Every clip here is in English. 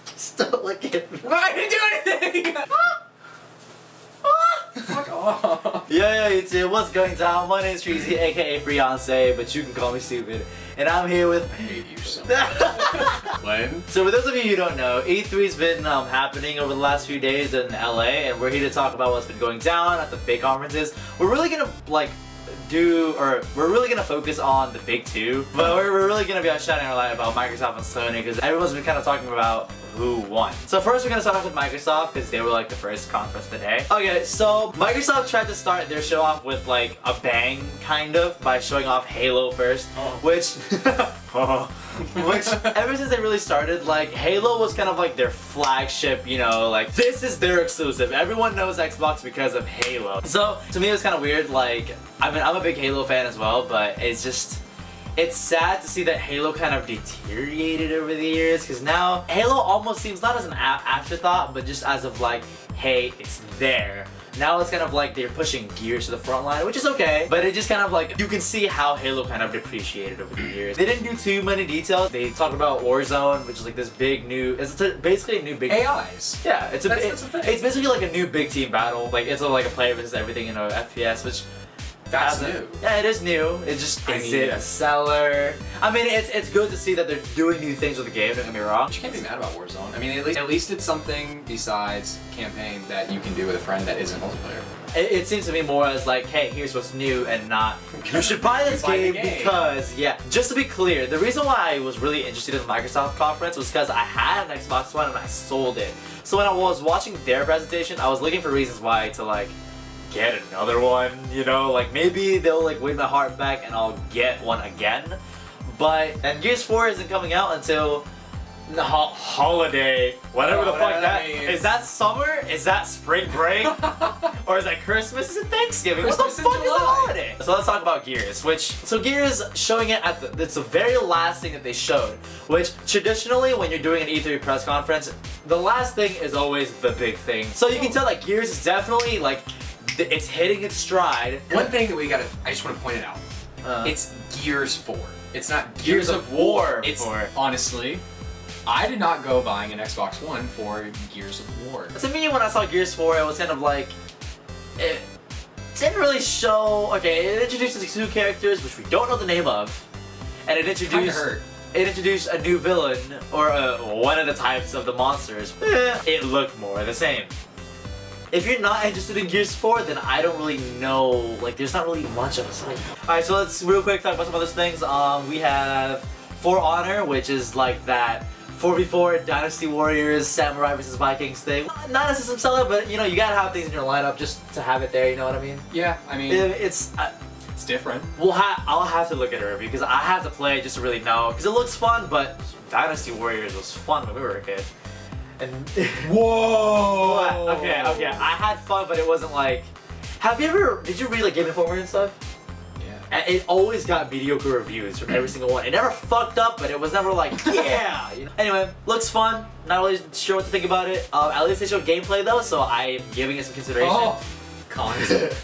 Just don't look at me. I didn't do anything! Fuck off. Yo, YouTube, what's going down? My name is Phreezy, aka Freezy, but you can call me stupid. And I'm here with... I hate you so much. When? So for those of you who don't know, E3's been happening over the last few days in LA, and we're here to talk about what's been going down at the big conferences. We're really gonna, we're really gonna focus on the big two, but we're really gonna be shining our light about Microsoft and Sony, because everyone's been kind of talking about who won. So first we're gonna start off with Microsoft, because they were like the first conference of the day. Okay, so Microsoft tried to start their show off with like a bang, kind of, by showing off Halo first, which ever since they really started, like, Halo was kind of like their flagship, you know, like, this is their exclusive. Everyone knows Xbox because of Halo. So, to me it was kind of weird, like, I mean, I'm a big Halo fan as well, but it's just, it's sad to see that Halo kind of deteriorated over the years, because now Halo almost seems not as an afterthought, but just as of like, hey, it's there. Now it's kind of like they're pushing Gears to the front line, which is okay, but it just kind of like, you can see how Halo kind of depreciated over the years. They didn't do too many details. They talked about Warzone, which is like this big new, it's basically a new big... AIs. Yeah, it's that's it's basically like a new big team battle. Like, it's like a player versus everything in a FPS, which... That's new. Yeah, it is new. It just is it a seller. I mean, it's good to see that they're doing new things with the game. Don't get me wrong. You can't be mad about Warzone. I mean, at least it's something besides campaign that you can do with a friend that isn't multiplayer. It seems to me more as like, hey, here's what's new, and not you should buy this game because, yeah. Just to be clear, the reason why I was really interested in the Microsoft conference was because I had an Xbox One and I sold it. So when I was watching their presentation, I was looking for reasons why to like get another one, you know, like maybe they'll like win my heart back and I'll get one again. And Gears 4 isn't coming out until the holiday, whatever the fuck that is. Is that summer? Is that spring break? Or is that Christmas? Is it Thanksgiving? What the fuck is a holiday? So let's talk about Gears, so Gears showing it at it's the very last thing that they showed, which traditionally when you're doing an E3 press conference, the last thing is always the big thing. So you can tell that Gears is definitely like, it's hitting its stride. One thing that I just want to point it out. It's Gears 4. It's not Gears of War. It's honestly, I did not go buying an Xbox One for Gears of War. To me, when I saw Gears 4, it was kind of like, it didn't really show, okay, it introduced the two characters, which we don't know the name of, and it introduced a new villain, or one of the types of the monsters. It looked more the same. If you're not interested in Gears 4, then I don't really know, like, there's not really much of us. Alright, so let's real quick talk about some other things. We have For Honor, which is like that 4v4 Dynasty Warriors, Samurai vs Vikings thing. Not a system seller, but you know, you gotta have things in your lineup just to have it there, you know what I mean? Yeah, I mean, it's different. I'll have to look at a review, because I have to play it just to really know, because it looks fun, but Dynasty Warriors was fun when we were a kid. And whoa! Okay, I had fun, but it wasn't like... Did you read like Game Informer and stuff? Yeah. And it always got mediocre reviews from every single one. It never fucked up, but it was never like, yeah! You know? Anyway, looks fun. Not really sure what to think about it. At least they showed gameplay though, so I'm giving it some consideration. Oh. Concept.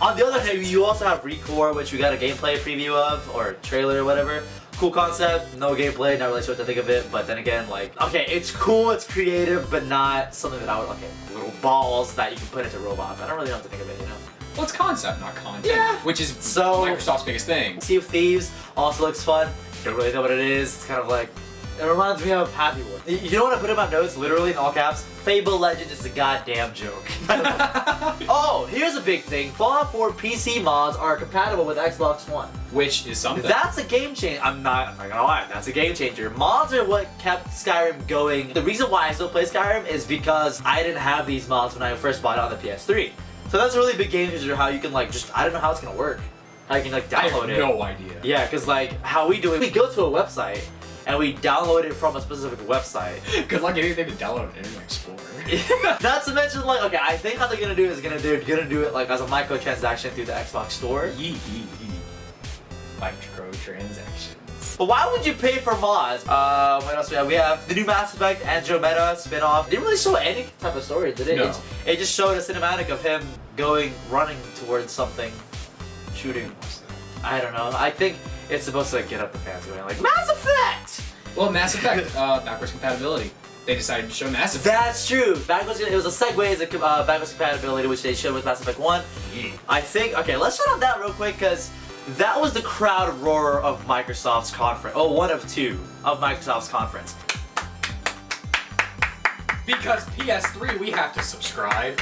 On the other hand, you also have Recore, which we got a gameplay preview of, or trailer or whatever. Cool concept, no gameplay, not really sure what to think of it, but then again, like, okay, it's cool, it's creative, but not something that I would, okay, little balls that you can put into robots. I don't really know what to think of it, you know? Well, it's concept, not content. Yeah. Which is Microsoft's biggest thing. Sea of Thieves also looks fun. Don't really know what it is. It's kind of like, it reminds me of Happy Wheels. You know what I put in my notes, literally in all caps? Fable Legend is a goddamn joke. Oh, here's a big thing. Fallout 4 PC mods are compatible with Xbox One. Which is something. That's a game changer. I'm not gonna lie, that's a game changer. Mods are what kept Skyrim going. The reason why I still play Skyrim is because I didn't have these mods when I first bought it on the PS3. So that's a really big game changer, how you can like just, I don't know how it's gonna work. How you can like download it. I have no idea. Yeah, because like how we do it, we go to a website and we download it from a specific website. Good luck getting anything to download Internet Explorer. Not to mention, like, okay, I think how they're gonna do it is they're gonna do it like as a microtransaction through the Xbox Store. Microtransactions. But why would you pay for mods? What else we have? We have the new Mass Effect Andromeda spin-off. It didn't really show any type of story, did it? No. It just showed a cinematic of him running towards something, shooting. I don't know. I think it's supposed to like, get up the fans going like, Mass Effect! Well, Mass Effect, backwards compatibility. They decided to show Mass Effect. That's true. It was a segue into backwards compatibility, which they showed with Mass Effect 1. Yeah. I think, okay, let's shut on that real quick, because that was the crowd roar of Microsoft's conference. Oh, one of two of Microsoft's conference. Because PS3, we have to subscribe.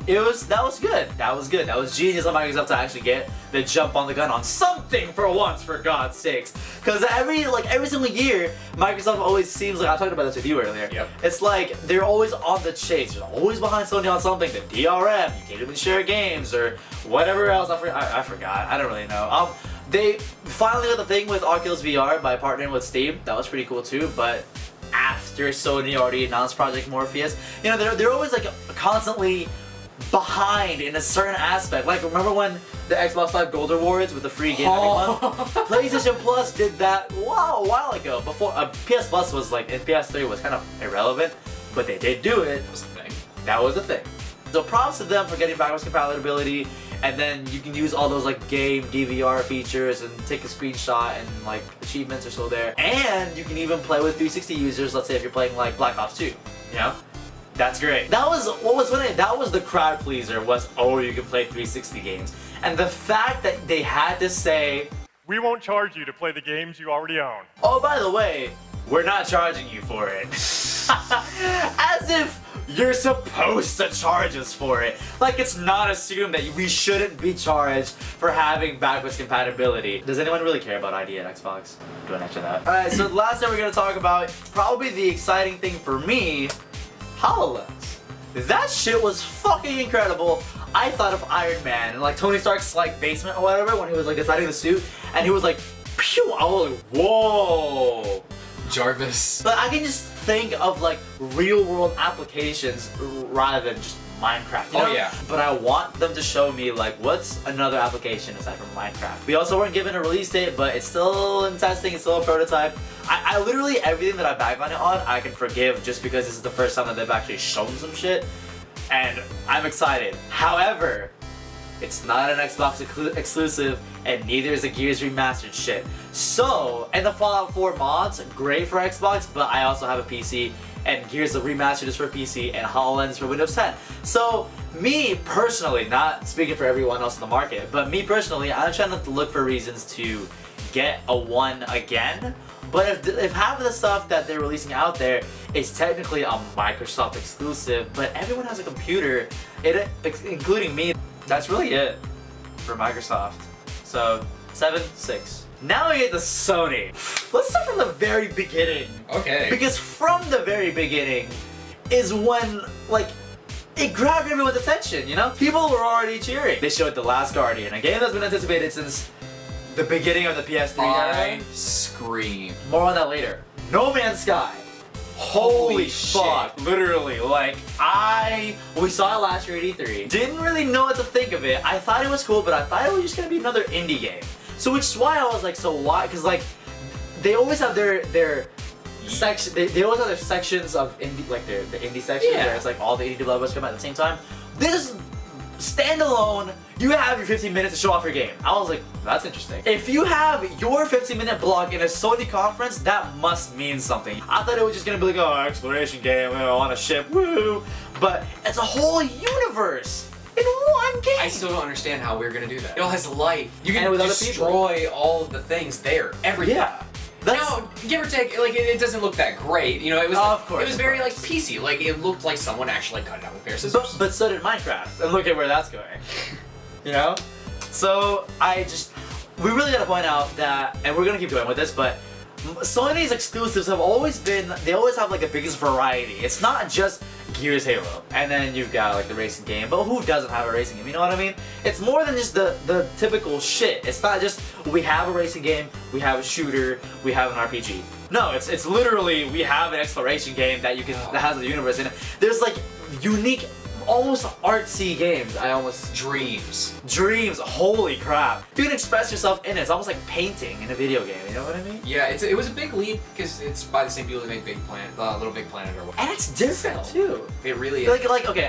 That was good. That was good. That was genius on Microsoft to actually get the jump on the gun on something for once, for God's sakes. Because every single year, Microsoft always seems like, I talked about this with you earlier. Yep. It's like they're always on the chase. They're always behind Sony on something. The DRM, you can't even share games or whatever else. I forgot. I don't really know. They finally got the thing with Oculus VR by partnering with Steam. That was pretty cool too. But after Sony already announced Project Morpheus, you know, they're always like constantly behind in a certain aspect. Like, remember when the Xbox Live Gold Awards with the free game every month? PlayStation Plus did that a while ago. Before PS Plus was like, and PS3 was kind of irrelevant, but they did do it. That was a thing. That was a thing. So props to them for getting backwards compatibility, and then you can use all those like game DVR features and take a screenshot, and like achievements are still there. And you can even play with 360 users. Let's say if you're playing like Black Ops 2, you know. That's great. That was what was funny. That was the crowd pleaser. Was, oh, you can play 360 games, and the fact that they had to say, we won't charge you to play the games you already own. oh, by the way, we're not charging you for it. As if you're supposed to charge us for it. Like it's not assumed that we shouldn't be charged for having backwards compatibility. Does anyone really care about ID at Xbox? Go next to that. Alright, so the last thing we're gonna talk about, probably the exciting thing for me, HoloLens. That shit was fucking incredible. I thought of Iron Man and like Tony Stark's like basement or whatever when he was like designing the suit, and he was like, pew! I was like, whoa! Jarvis. But I can just think of like real world applications rather than just Minecraft. You know? Oh yeah. But I want them to show me like what's another application aside from Minecraft. We also weren't given a release date, but it's still in testing, it's still a prototype. I literally, everything that I bag on it on, I can forgive just because this is the first time that they've actually shown some shit. And I'm excited. However, it's not an Xbox exclusive, and neither is the Gears Remastered shit. So, and the Fallout 4 mods, great for Xbox, but I also have a PC, and Gears Remastered is for PC, and HoloLens is for Windows 10. So, me personally, not speaking for everyone else in the market, but me personally, I'm trying to look for reasons to get a One again. But if half of the stuff that they're releasing out there is technically a Microsoft exclusive, but everyone has a computer, including me, that's really it for Microsoft. So, 7-6. Now we get to Sony. Let's start from the very beginning. Okay. Because from the very beginning is when, like, it grabbed everyone's attention, you know? People were already cheering. They showed The Last Guardian, a game that's been anticipated since the beginning of the PS3 era. Scream. More on that later. No Man's Sky. Holy fuck, literally, like, we saw it last year at E3. Didn't really know what to think of it. I thought it was cool, but I thought it was just gonna be another indie game. So which is why I was like, so why? Because like, they always have their section. They always have their sections of indie, like the indie section where it's like all the indie developers come out at the same time. This standalone, you have your 15 minutes to show off your game. I was like, that's interesting. If you have your 15-minute block in a Sony conference, that must mean something. I thought it was just gonna be like, oh, exploration game, on a ship, woo. But it's a whole universe in one game. I still don't understand how we're gonna do that. It all has life. You can with destroy all of the things there. Everything. Yeah. Now, give or take, like it doesn't look that great. You know, it was of course, it was very like PC. Like it looked like someone actually cut it out with a pair of scissors. But so did Minecraft, and look at where that's going. You know? So we really gotta point out that, and we're gonna keep going with this, but Sony's exclusives have always been, they always have like the biggest variety. It's not just Gears Halo, and then you've got like the racing game, but who doesn't have a racing game, you know what I mean? It's more than just the typical shit. It's not just, we have a racing game, we have a shooter, we have an RPG. No, it's literally, we have an exploration game that that has a universe in it. There's like unique, almost artsy games. Dreams, holy crap. You can express yourself in it. It's almost like painting in a video game, you know what I mean? Yeah, it was a big leap because it's by the same people that make Little Big Planet or whatever. And it's different too. It really is. Like okay,